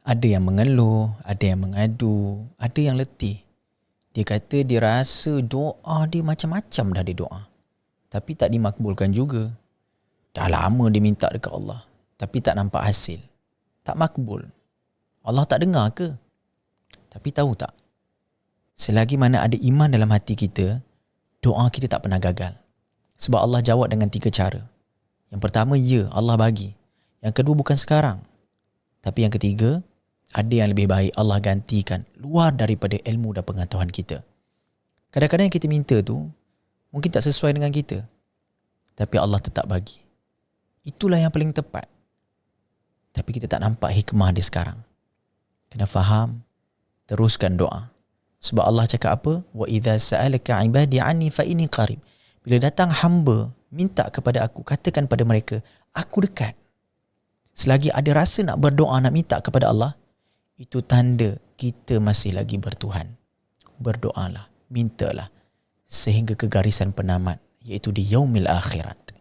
Ada yang mengeluh, ada yang mengadu, ada yang letih. Dia kata dia rasa doa dia macam-macam dah dia doa, tapi tak dimakbulkan juga. Dah lama dia minta dekat Allah, tapi tak nampak hasil. Tak makbul. Allah tak dengar ke? Tapi tahu tak? Selagi mana ada iman dalam hati kita, doa kita tak pernah gagal. Sebab Allah jawab dengan 3 cara. Yang pertama, ya, Allah bagi. Yang kedua, bukan sekarang. Tapi yang ketiga, ada yang lebih baik Allah gantikan luar daripada ilmu dan pengetahuan kita. Kadang-kadang yang kita minta tu mungkin tak sesuai dengan kita, tapi Allah tetap bagi. Itulah yang paling tepat. Tapi kita tak nampak hikmah dia sekarang. Kena faham, teruskan doa. Sebab Allah cakap apa? Wa idza sa'alaka 'ibadi 'anni fa inni qarib. Bila datang hamba minta kepada aku, katakan pada mereka, aku dekat. Selagi ada rasa nak berdoa, nak minta kepada Allah, itu tanda kita masih lagi bertuhan. Berdoalah, mintalah sehingga ke garisan penamat, iaitu di yaumil akhirat.